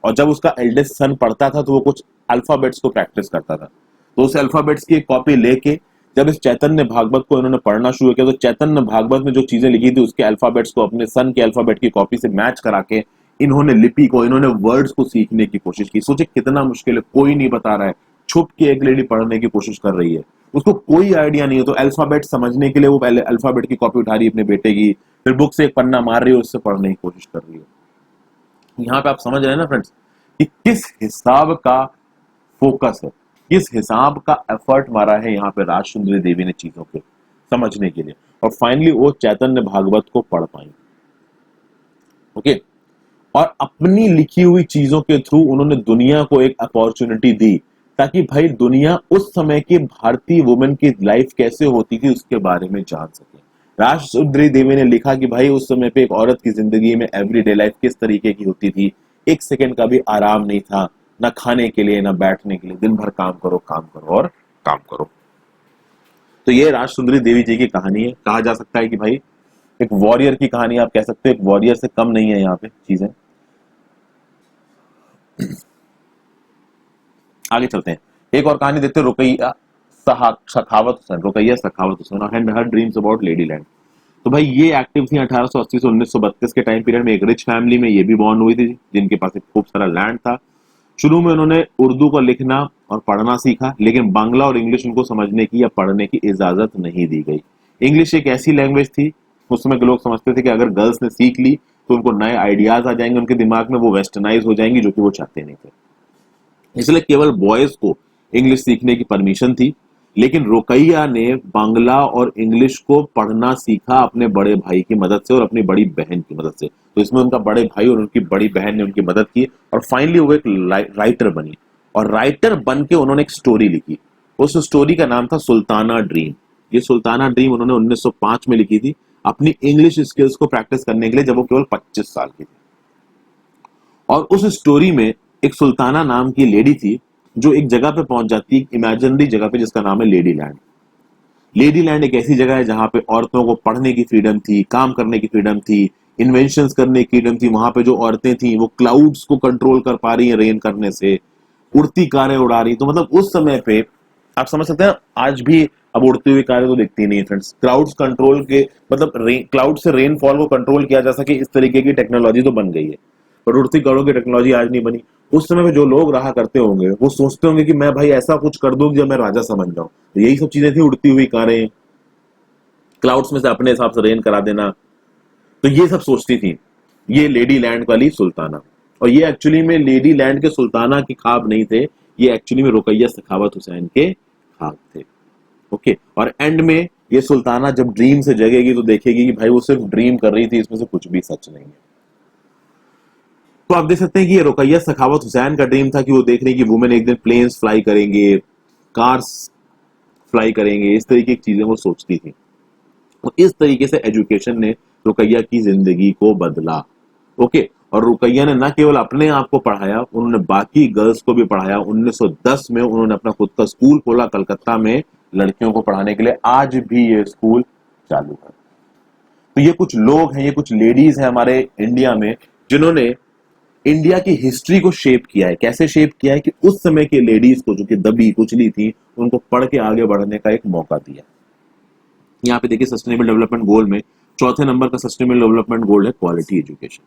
और जब उसका एल्डेस्ट सन पढ़ता था तो वो कुछ अल्फाबेट्स को प्रैक्टिस करता था, तो उस अल्फाबेट्स की एक कॉपी लेके जब इस चैतन्य भागवत को इन्होंने पढ़ना शुरू किया, तो चैतन्य भागवत में जो चीजें लिखी थी उसके अल्फाबेट्स को अपने सन के अल्फाबेट की कॉपी से मैच करा के इन्होंने लिपि को, इन्होंने वर्ड्स को सीखने की कोशिश की। सोचे कितना मुश्किल है, कोई नहीं बता रहा है, छुप के एक लेडी पढ़ने की कोशिश कर रही है, उसको कोई आइडिया नहीं है, तो अल्फाबेट समझने के लिए वो पहले अल्फाबेट की कॉपी उठा रही है अपने बेटे की, फिर बुक से एक पन्ना मार रही है, उससे पढ़ने की कोशिश कर रही है। यहाँ पे आप समझ रहे हैं ना फ्रेंड्स कि किस हिसाब का फोकस है, किस हिसाब का एफर्ट मारा है यहाँ पे राज सुंदरी देवी ने चीजों को समझने के लिए, और फाइनली वो चैतन्य भागवत को पढ़ पाई। ओके, और अपनी लिखी हुई चीजों के थ्रू उन्होंने दुनिया को एक अपॉर्चुनिटी दी, ताकि भाई दुनिया उस समय की भारतीय वुमेन की लाइफ कैसे होती थी उसके बारे में जान सके। राजसुंदरी देवी ने लिखा कि भाई उस समय पे एक औरत की जिंदगी में एवरीडे लाइफ किस तरीके की होती थी, एक सेकंड का भी आराम नहीं था, ना खाने के लिए ना बैठने के लिए, दिन भर काम करो और काम करो। तो ये राजसुंदरी देवी जी की कहानी है। कहा जा सकता है कि भाई एक वॉरियर की कहानी आप कह सकते हो, एक वॉरियर से कम नहीं है यहाँ पे चीजें। आगे चलते हैं, एक और कहानी देखते हैं, Rokeya Sakhawat Hossain, Rokeya Sakhawat Hossain and her dreams about lady land. तो भाई ये एक्टिव थी 1880 से 1932 के टाइम पीरियड में, एक रिच फैमिली में ये भी बॉर्न हुई थी जिनके पास एक खूब सारा लैंड था। शुरू में उन्होंने उर्दू को लिखना और पढ़ना सीखा, लेकिन बांग्ला और इंग्लिश उनको समझने की या पढ़ने की इजाजत नहीं दी गई। इंग्लिश एक ऐसी लैंग्वेज थी, उस समय के लोग समझते थे कि अगर गर्ल्स ने सीख ली तो उनको नए आइडियाज आ जाएंगे उनके दिमाग में, वो वेस्टर्नाइज हो जाएंगी, जो कि वो चाहते नहीं थे। इसलिए केवल बॉयज को इंग्लिश सीखने की परमिशन थी। लेकिन रुकैया ने बांग्ला और इंग्लिश को पढ़ना सीखा अपने बड़े भाई की मदद से और अपनी बड़ी बहन की मदद से। तो इसमें उनका बड़े भाई और उनकी बड़ी बहन ने उनकी मदद की और फाइनली वो एक राइटर बनी। और राइटर बन के उन्होंने एक स्टोरी लिखी। उस स्टोरी का नाम था सुल्ताना ड्रीम। ये सुल्ताना ड्रीम उन्होंने 1905 में लिखी थी अपनी इंग्लिश स्किल्स को प्रैक्टिस करने के लिए, जब वो केवल 25 साल की थी। और उस स्टोरी में एक सुल्ताना नाम की लेडी थी जो एक जगह पे पहुंच जाती है, इमेजिनरी जगह पे, जिसका नाम है लेडी लैंड। लेडी लैंड एक ऐसी जगह है जहां पे औरतों को पढ़ने की फ्रीडम थी, काम करने की फ्रीडम थी, इन्वेंशंस करने की फ्रीडम थी। वहां पे जो औरतें थी वो क्लाउड्स को कंट्रोल कर पा रही हैं रेन करने से, उड़ती कारें उड़ा रही। तो मतलब उस समय पे आप समझ सकते हैं, आज भी अब उड़ती हुई कारें तो दिखती नहीं फ्रेंड्स। क्लाउड्स कंट्रोल के मतलब क्लाउड से रेनफॉल को कंट्रोल किया जा सके, इस तरीके की टेक्नोलॉजी तो बन गई है, पर उड़ती कारों की टेक्नोलॉजी आज नहीं बनी। उस समय में जो लोग रहा करते होंगे वो सोचते होंगे कि मैं भाई ऐसा कुछ कर दूं जब मैं राजा समझ जाऊं। तो यही सब चीजें थी, उड़ती हुई कारें, क्लाउड्स में से अपने हिसाब से रेन करा देना। तो ये सब सोचती थी ये लेडी लैंड वाली सुल्ताना। और ये एक्चुअली में लेडी लैंड के सुल्ताना की ख्वाब नहीं थे, ये एक्चुअली में रुकैया सखावत हुसैन के ख्वाब थे। ओके, और एंड में ये सुल्ताना जब ड्रीम से जगेगी तो देखेगी कि भाई वो सिर्फ ड्रीम कर रही थी, इसमें से कुछ भी सच नहीं है। तो आप देख सकते हैं कि ये रुकैया सखावत हुसैन का ड्रीम था कि वो देख रही कि वुमेन एक दिन प्लेन्स फ्लाई करेंगे, कार्स फ्लाई करेंगे, इस तरीके की चीजें वो सोचती थी। और इस तरीके से एजुकेशन ने रुकैया की जिंदगी को बदला। ओके, और रुकैया ने न केवल अपने आप को पढ़ाया, उन्होंने बाकी गर्ल्स को भी पढ़ाया। 1910 में उन्होंने अपना खुद का स्कूल खोला कलकत्ता में लड़कियों को पढ़ाने के लिए। आज भी ये स्कूल चालू है। तो ये कुछ लोग हैं, ये कुछ लेडीज हैं हमारे इंडिया में जिन्होंने इंडिया की हिस्ट्री को शेप किया है। कैसे शेप किया है कि उस समय के लेडीज को जो कि दबी कुचली थी उनको पढ़ के आगे बढ़ने का एक मौका दिया। यहाँ पे देखिए सस्टेनेबल डेवलपमेंट गोल में चौथे नंबर का सस्टेनेबल डेवलपमेंट गोल है क्वालिटी एजुकेशन।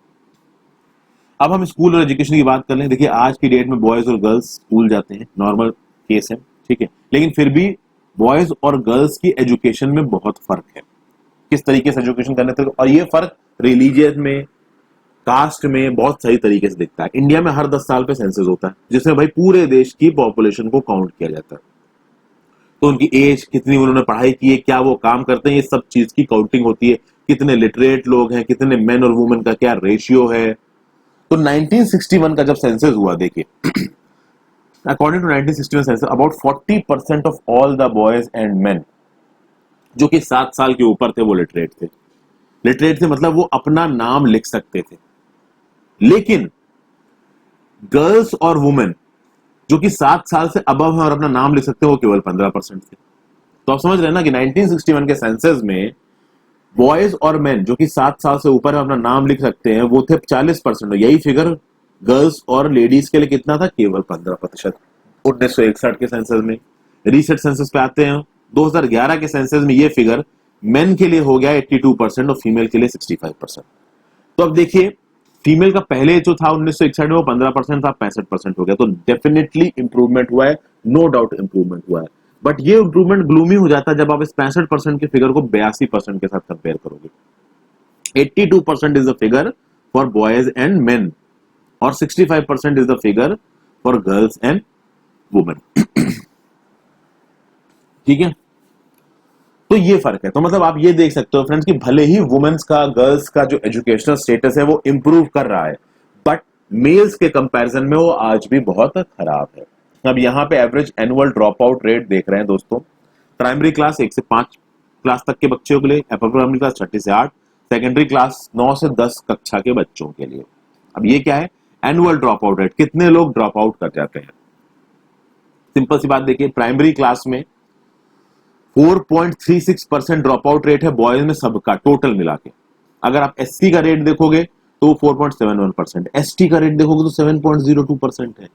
अब हम स्कूल और एजुकेशन की बात कर लें। देखिए आज की डेट में बॉयज और गर्ल्स स्कूल जाते हैं, नॉर्मल केस है, ठीक है, लेकिन फिर भी बॉयज और गर्ल्स की एजुकेशन में बहुत फर्क है, किस तरीके से एजुकेशन करने तक। और ये फर्क रिलीजियन में, कास्ट में बहुत सही तरीके से दिखता है। इंडिया में हर 10 साल पे सेंसस होता है जिसमें भाई पूरे देश की पॉपुलेशन को काउंट किया जाता है। तो उनकी एज कितनी, उन्होंने पढ़ाई की है, क्या वो काम करते हैं, ये सब चीज की काउंटिंग होती है। कितने लिटरेट लोग हैं, कितने मेन और वुमेन का क्या रेशियो है। तो 1961 का जब सेंसस हुआ, देखिए according to 1961 census about 40% of all the boys and men जो कि 7 साल के ऊपर थे वो लिटरेट थे। लिटरेट थे मतलब वो अपना नाम लिख सकते थे। लेकिन गर्ल्स और वुमेन जो कि 7 साल से अबव है और अपना नाम लिख सकते हैं वो केवल 15% थे। तो आप समझ रहे हैं ना कि 1961 के सेंसस में बॉयज और मेन जो कि 7 साल से ऊपर अपना नाम लिख सकते हैं वो थे 40%। यही फिगर गर्ल्स और लेडीज के लिए कितना था, केवल 15%। 1961 के सेंसस में। रिसेंट सेंसस पे आते हैं 2011 के सेंसस में ये फिगर मेन के लिए हो गया 82% और फीमेल के लिए 65%। तो अब देखिए फीमेल का पहले जो था 1961 में वो 15% था, 65% हो गया। तो डेफिनेटली इंप्रूवमेंट हुआ है, नो डाउट इंप्रूवमेंट हुआ है। बट ये इंप्रूवमेंट ग्लूमी हो जाता है जब आप इस 65% के फिगर को 82% के साथ कंपेयर करोगे। 82% is the figure for boys and main और 65% is the figure for girls and women. ठीक है, तो ये फर्क है। तो मतलब आप ये देख सकते हो फ्रेंड्स कि भले ही वुमेन्स का, गर्ल्स का जो एजुकेशनल स्टेटस है वो इंप्रूव कर रहा है, बट मेल्स के कंपैरिजन में वो आज भी बहुत खराब है। अब यहाँ पे average annual drop out rate देख रहे हैं दोस्तों, प्राइमरी क्लास 1 से 5 क्लास तक के बच्चों के लिए, अपर प्राइमरी क्लास 6 से 8, सेकेंडरी क्लास 9 से 10 कक्षा के बच्चों के लिए। अब ये क्या है, एनुअल ड्रॉप आउट रेट, कितने लोग ड्रॉप आउट कर जाते हैं। सिंपल सी बात देखिए, प्राइमरी क्लास में 4.36% ड्रॉप आउट रेट है बॉयज में सबका टोटल मिला के। अगर आप एससी का रेट देखोगे तो 4.71%, एसटी का रेट देखोगे तो 7.02% है,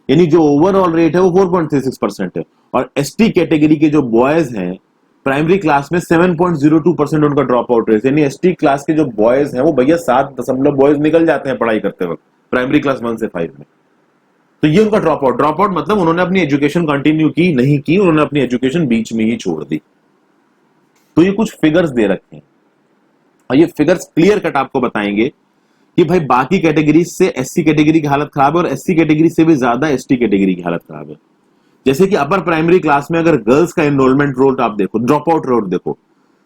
यानी जो ओवरऑल रेट है वो 4.36% है। और एसटी कैटेगरी के जो बॉयज हैं प्राइमरी क्लास में 7.02% उनका ड्रॉप आउट रेट, यानी एसटी क्लास के जो बॉयज हैं वो भैया 7 बॉयज निकल जाते हैं पढ़ाई करते वक्त प्राइमरी क्लास 1 से 5 में। तो ये उनका ड्रॉप आउट मतलब उन्होंने अपनी एजुकेशन कंटिन्यू की नहीं की, उन्होंने अपनी एजुकेशन बीच में ही छोड़ दी। तो ये कुछ फिगर्स दे रखे हैं और ये फिगर्स क्लियर कट आपको बताएंगे कि भाई बाकी कैटेगरी से एससी कैटेगरी की हालत खराब है और एससी कैटेगरी से भी ज्यादा एसटी कैटेगरी की हालत खराब है। जैसे कि अपर प्राइमरी क्लास में अगर गर्ल्स का एनरोलमेंट रोल आप देखो, ड्रॉप आउट रेट देखो,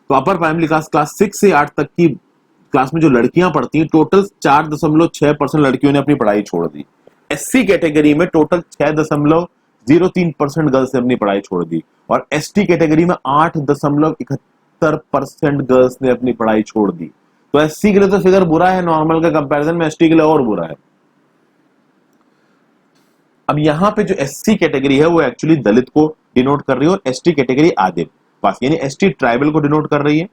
तो अपर प्राइमरी क्लास 6 से 8 तक की क्लास में जो लड़कियां पढ़ती हैं टोटल 4.6% लड़कियों ने अपनी पढ़ाई छोड़ दी। एससी कैटेगरी में टोटल 6.03% गर्ल्स ने अपनी पढ़ाई छोड़ दी और एसटी कैटेगरी में 8.71% गर्ल्स ने अपनी पढ़ाई छोड़ दी। तो एससी के लिए तो फिगर बुरा है नॉर्मल के कंपैरिजन में, एसटी के लिए और बुरा है। अब यहां पे जो एससी कैटेगरी है वो एक्चुअली दलित को डिनोट कर रही है और एसटी कैटेगरी आदिम पास, यानी एसटी ट्राइबल को डिनोट कर रही है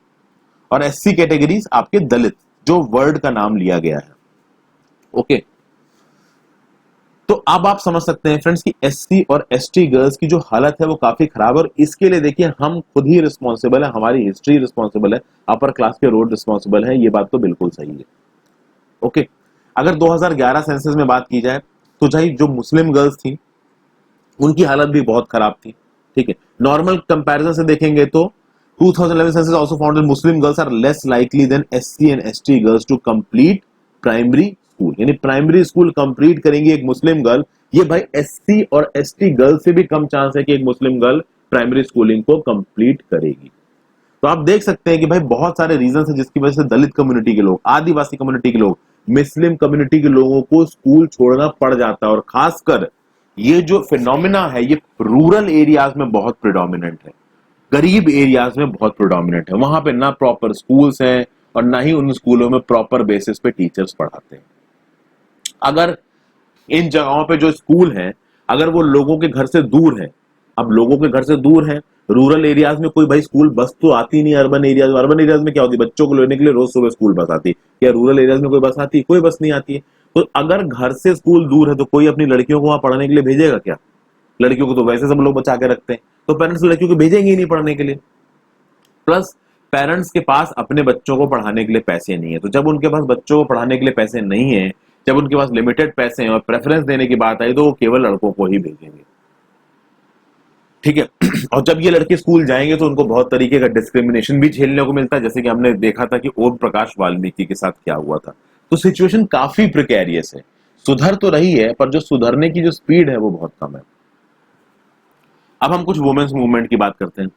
और एससी कैटेगरीज आपके दलित, जो वर्ड का नाम लिया गया है। ओके, तो अब आप समझ सकते हैं फ्रेंड्स कि एससी और एसटी गर्ल्स की जो हालत है वो काफी खराब है और इसके लिए देखिए हम खुद ही रिस्पॉन्सिबल है, हमारी हिस्ट्री रिस्पॉन्सिबल है, अपर क्लास के रोड रिस्पॉन्सिबल है, ये बात तो बिल्कुल सही है। ओके, अगर 2011 सेंसस में बात की जाए तो भाई जो मुस्लिम गर्ल्स थी उनकी हालत भी बहुत खराब थी। ठीक है, नॉर्मल कंपैरिजन से देखेंगे तो 2011 census also found that Muslim girls are less likely than SC and ST girls to complete primary school, यानी प्राइमरी स्कूल कंप्लीट करेंगी एक मुस्लिम गर्ल, ये भाई एससी और एसटी गर्ल से भी कम चांस है कि एक मुस्लिम गर्ल प्राइमरी स्कूलिंग को कंप्लीट करेगी। तो आप देख सकते हैं कि भाई बहुत सारे रीजन है जिसकी वजह से दलित कम्युनिटी के लोग, आदिवासी कम्युनिटी के लोग, मुस्लिम कम्युनिटी के लोगों को स्कूल छोड़ना पड़ जाता है और खासकर ये जो फिनोमिना है ये रूरल एरियाज में बहुत प्रिडोमिनेंट है, गरीब एरियाज में बहुत प्रिडोमिनेंट है। वहां पे ना प्रॉपर स्कूल्स हैं और ना ही उन स्कूलों में प्रॉपर बेसिस पे टीचर्स पढ़ाते हैं। अगर इन जगहों पे जो स्कूल हैं अगर वो लोगों के घर से दूर है, अब लोगों के घर से दूर है, रूरल एरियाज में कोई भाई स्कूल बस तो आती नहीं, अर्बन एरियाज में क्या होती है, बच्चों को लेने के लिए रोज सुबह स्कूल बस आती है, क्या रूरल एरियाज में कोई बस आती है? कोई बस नहीं आती है। तो अगर घर से स्कूल दूर है तो कोई अपनी लड़कियों को वहां पढ़ने के लिए भेजेगा क्या? लड़कियों को तो वैसे सब लोग बचा के रखते हैं, तो पेरेंट्स लड़कियों को भेजेंगे ही नहीं पढ़ने के लिए। प्लस पेरेंट्स के पास अपने बच्चों को पढ़ाने के लिए पैसे नहीं है, तो जब उनके पास बच्चों को पढ़ाने के लिए पैसे नहीं है, जब उनके पास लिमिटेड पैसे हैं और प्रेफरेंस देने की बात आई तो वो केवल लड़कों को ही भेजेंगे। ठीक है, और जब ये लड़के स्कूल जाएंगे तो उनको बहुत तरीके का डिस्क्रिमिनेशन भी झेलने को मिलता है, जैसे कि हमने देखा था कि ओम प्रकाश वाल्मीकि के साथ क्या हुआ था। तो सिचुएशन काफी प्रिकेरियस है, सुधर तो रही है पर जो सुधरने की जो स्पीड है वो बहुत कम है। अब हम कुछ वुमेन्स मूवमेंट की बात करते हैं।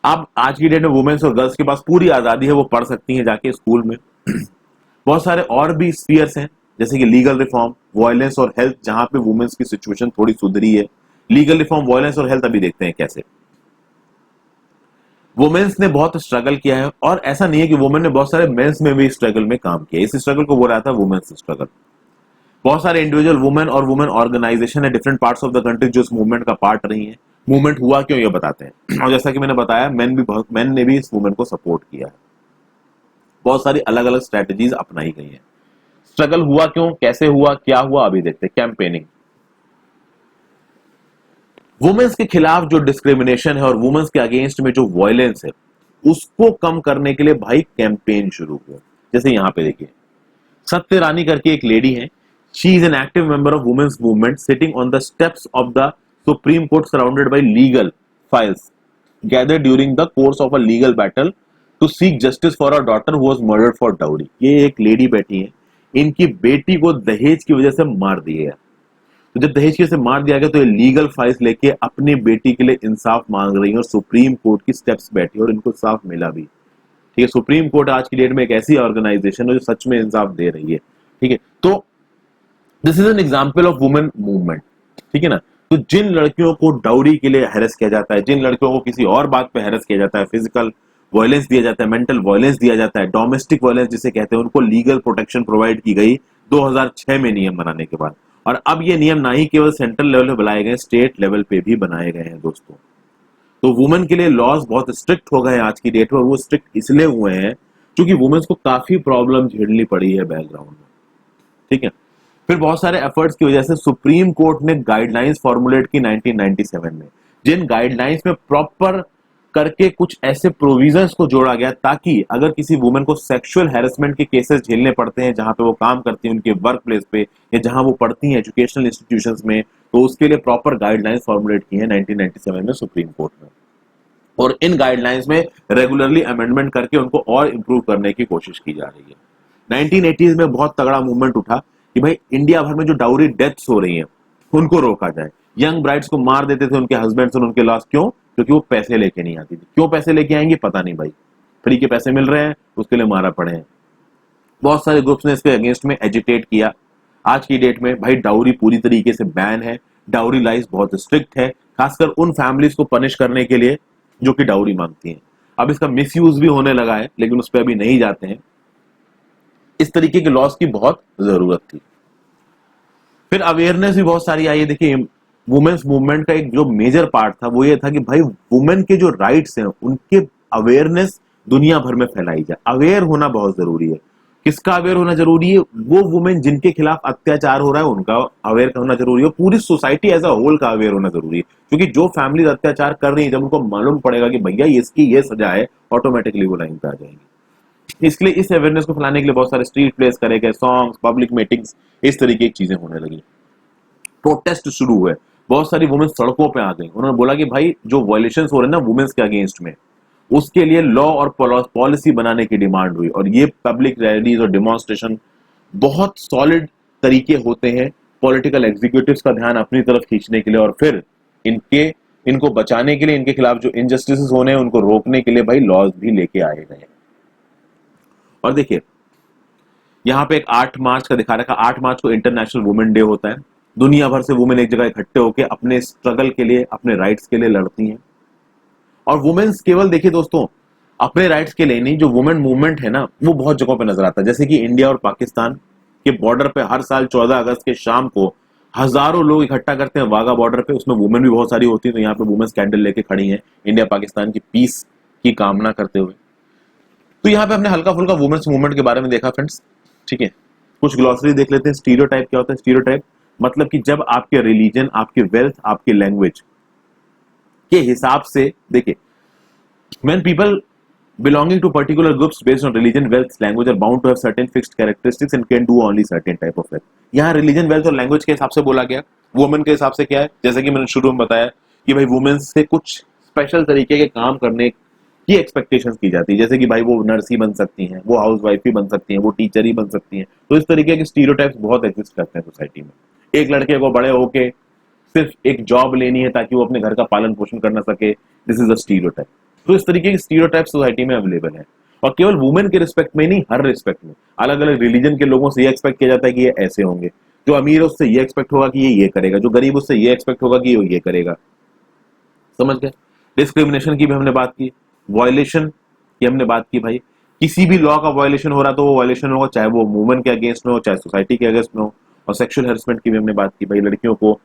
अब आज की डेट में वुमेन्स और गर्ल्स के पास पूरी आजादी है, वो पढ़ सकती हैं जाके स्कूल में। बहुत सारे और भी स्पीयर्स हैं जैसे कि लीगल रिफॉर्म, वायलेंस और हेल्थ, जहां पे वुमेन्स की सिचुएशन थोड़ी सुधरी है। लीगल रिफॉर्म, वायलेंस और हेल्थ अभी देखते हैं कैसे वुमेन्स ने बहुत स्ट्रगल किया है, और ऐसा नहीं है कि वुमेन ने बहुत सारे मेंस में भी स्ट्रगल में काम किया, इस स्ट्रगल को बोला जाता है वुमेन्स स्ट्रगल। बहुत सारे इंडिविजुअल वुमेन और वुमेन ऑर्गेनाइजेशन है different parts of the country जो इस मूवमेंट का पार्ट रही है। मूवमेंट हुआ क्यों ये बताते हैं, और जैसा कि मैंने बताया मैन ने भी इस मूवमेंट को सपोर्ट किया है। बहुत सारी अलग अलग स्ट्रेटेजीज अपनाई गई है। स्ट्रगल हुआ क्यों, कैसे हुआ, क्या हुआ, अभी देखते हैं। कैंपेनिंग, वुमेन्स के खिलाफ जो डिस्क्रिमिनेशन है और वुमेन्स के अगेंस्ट में जो वायलेंस है उसको कम करने के लिए भाई कैंपेन शुरू हुआ। जैसे यहां पे देखिए सत्य रानी करके एक लेडी है, she is an active member of women's movement sitting on the steps of the Supreme Court surrounded by legal files gathered during the course of a legal battle to seek justice for her daughter who was murdered for dowry। ये एक lady बैठी है, इनकी बेटी को दहेज की वजह से मार दिया गया। तो जब दहेज की वजह से मार दिया गया तो ये लीगल फाइल्स लेके अपनी बेटी के लिए इंसाफ मांग रही है और सुप्रीम कोर्ट की स्टेप्स बैठी और इनको साफ मिला भी। ठीक है, सुप्रीम कोर्ट आज की डेट में एक ऐसी ऑर्गेनाइजेशन है जो सच में इंसाफ दे रही है। ठीक है, तो this is an example of women movement. ठीक है ना, तो जिन लड़कियों को डाउरी के लिए हैरेस किया जाता है, जिन लड़कियों को किसी और बात पे हैरेस किया जाता है, फिजिकल वायलेंस दिया जाता है, मेंटल वायलेंस दिया जाता है, डोमेस्टिक वायलेंस जिसे कहते हैं, उनको लीगल प्रोटेक्शन प्रोवाइड की गई 2006 में नियम बनाने के बाद। और अब ये नियम ना ही केवल सेंट्रल लेवल पे बनाए गए, स्टेट लेवल पे भी बनाए गए हैं दोस्तों। तो वुमेन के लिए लॉज बहुत स्ट्रिक्ट हो गए हैं आज की डेट में, और वो स्ट्रिक्ट इसलिए हुए हैं क्योंकि वुमेन्स को काफी प्रॉब्लम झेलनी पड़ी है बैकग्राउंड में, ठीक है। फिर बहुत सारे एफर्ट्स की वजह से सुप्रीम कोर्ट ने गाइडलाइंस फॉर्मुलेट की 1997 में, जिन गाइडलाइंस में प्रॉपर करके कुछ ऐसे प्रोविजंस को जोड़ा गया ताकि अगर किसी वुमेन को सेक्सुअल हैरेसमेंट के केसेस झेलने पड़ते हैं जहां पे वो काम करती हैं, उनके वर्क प्लेस पे या जहां वो पढ़ती हैं एजुकेशनल इंस्टीट्यूशंस में, तो उसके लिए प्रॉपर गाइडलाइंस फॉर्मुलेट की है 1997 में सुप्रीम कोर्ट में। और इन गाइडलाइंस में रेगुलरली अमेंडमेंट करके उनको और इंप्रूव करने की कोशिश की जा रही है। 1980s में बहुत तगड़ा मूवमेंट उठा कि भाई इंडिया भर में जो डाउरी डेथ्स हो रही हैं उनको रोका जाए। यंग ब्राइड्स को मार देते थे उनके हस्बैंड्स और उनके लॉस, क्यों? क्योंकि वो पैसे लेके नहीं आती थी। क्यों पैसे लेके आएंगे पता नहीं भाई, फ्री के पैसे मिल रहे हैं उसके लिए मारा पड़े हैं। बहुत सारे ग्रुप्स ने इसके अगेंस्ट में एजिटेट किया। आज की डेट में भाई डाउरी पूरी तरीके से बैन है, डाउरी लाइज बहुत स्ट्रिक्ट है, खासकर उन फैमिलीज को पनिश करने के लिए जो कि डाउरी मांगती हैं। अब इसका मिसयूज भी होने लगा है लेकिन उस पर अभी नहीं जाते हैं। इस तरीके के लॉस की बहुत जरूरत थी। फिर अवेयरनेस भी बहुत सारी आई है। देखिए वुमेन्स मूवमेंट का एक जो मेजर पार्ट था वो ये था कि भाई वुमेन के जो राइट्स हैं उनके अवेयरनेस दुनिया भर में फैलाई जाए। अवेयर होना बहुत जरूरी है। किसका अवेयर होना जरूरी है? वो वुमेन जिनके खिलाफ अत्याचार हो रहा है उनका अवेयर होना जरूरी है। पूरी सोसाइटी एज अ होल का अवेयर होना जरूरी है, क्योंकि जो फैमिली अत्याचार कर रही है जब उनको मालूम पड़ेगा कि भैया इसकी ये सजा है, ऑटोमेटिकली वो लाइन पे आ जाएंगी। इसलिए इस अवेयरनेस को फैलाने के लिए बहुत सारे स्ट्रीट प्लेस करे गए, सॉन्ग्स, पब्लिक मीटिंग्स, इस तरीके की चीजें होने लगी। प्रोटेस्ट शुरू हुए, बहुत सारी वुमेन सड़कों पे आ गई। उन्होंने बोला कि भाई जो वायलेशंस हो रहे हैं ना वुमेन्स के अगेंस्ट में, उसके लिए लॉ और पॉलिसी बनाने की डिमांड हुई। और ये पब्लिक रैलीज और डेमोन्स्ट्रेशन बहुत सॉलिड तरीके होते हैं पॉलिटिकल एग्जीक्यूटिव्स का ध्यान अपनी तरफ खींचने के लिए, और फिर इनको बचाने के लिए, इनके खिलाफ जो इनजस्टिस होने हैं उनको रोकने के लिए भाई लॉज भी लेके आए गए। और देखिए यहाँ पे एक 8 मार्च का दिखा रखा, 8 मार्च को इंटरनेशनल वुमेन डे होता है। दुनिया भर से वुमेन एक जगह इकट्ठे होकर अपने स्ट्रगल के लिए, अपने राइट्स के लिए लड़ती हैं। और वुमेन्स केवल देखिए दोस्तों अपने राइट्स के लिए नहीं, जो वुमेन मूवमेंट है ना वो बहुत जगहों पे नजर आता है। जैसे कि इंडिया और पाकिस्तान के बॉर्डर पे हर साल 14 अगस्त के शाम को हजारों लोग इकट्ठा करते हैं वाघा बॉर्डर पे। उसमें वुमेन भी बहुत सारी होती है, तो यहाँ पे वुमेन्स कैंडल लेके खड़ी हैं इंडिया पाकिस्तान की पीस की कामना करते हुए। तो यहाँ पे हमने हल्का फुल्का वुमेन्स मूवमेंट के बारे में देखा फ्रेंड्स, ठीक है। कुछ ग्लॉसरी देख लेते हैं। स्टीरियोटाइप क्या होता है? स्टीरियोटाइप मतलब कि जब आपके रिलीजन, आपके वेल्थ, आपके लैंग्वेज के हिसाब से, देखिए when people belonging to particular groups based on religion, wealth, language are bound to have certain fixed characteristics and can do only certain type of work। यहाँ रिलीजन, वेल्थ और language के हिसाब से बोला गया। वुमेन के हिसाब से क्या है? जैसे कि मैंने शुरू में बताया कि भाई वुमेन से कुछ स्पेशल तरीके के काम करने की एक्सपेक्टेशंस की जाती है। जैसे कि भाई वो नर्स ही बन सकती हैं, वो हाउस वाइफ ही बन सकती हैं, वो टीचर ही बन सकती हैं। तो इस तरीके के स्टीरियोटाइप्स बहुत एग्जिस्ट करते हैं सोसाइटी में। एक लड़के को बड़े होके सिर्फ एक जॉब लेनी है ताकि वो अपने घर का पालन पोषण कर ना सके, दिस इज अ स्टीरियोटाइप। तो इस तरीके के स्टीरियोटाइप सोसाइटी में अवेलेबल है। और केवल वुमेन के रिस्पेक्ट में नहीं, हर रिस्पेक्ट में अलग अलग रिलीजन के लोगों से ये एक्सपेक्ट किया जाता है कि ये ऐसे होंगे। जो अमीर है उससे ये एक्सपेक्ट होगा कि ये करेगा, जो गरीब उससे ये एक्सपेक्ट होगा कि ये करेगा। समझ गए? डिस्क्रिमिनेशन की भी हमने बात की, वायलेशन की हमने बात की। भाई किसी भी लॉ का वायलेशन हो रहा तो वो वायलेशन होगा, चाहे वो वुमेन के अगेंस्ट में हो, चाहे सोसाइटी के अगेंस्ट में हो। और सेक्सुअल हैरेसमेंट की भी हमने बात की। भाई लड़कियों को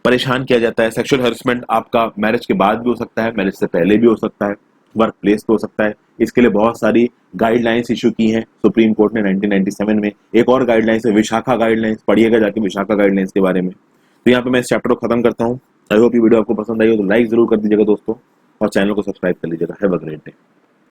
परेशान किया जाता है। सेक्सुअल हैरेसमेंट आपका मैरिज के बाद भी हो सकता है, मैरिज से पहले भी हो सकता है, वर्क प्लेस पे हो सकता है। इसके लिए बहुत सारी गाइडलाइंस इशू की हैं सुप्रीम कोर्ट ने 1997 में। एक और गाइडलाइंस है विशाखा गाइडलाइंस, पढ़िएगा जाके विशाखा गाइडलाइंस के बारे में। तो यहाँ पे मैं इस चैप्टर को खत्म करता हूँ। आई होप ये वीडियो आपको पसंद आई हो तो लाइक जरूर कर दीजिएगा दोस्तों, और चैनल को सब्सक्राइब कर लीजिएगा। Have a great day.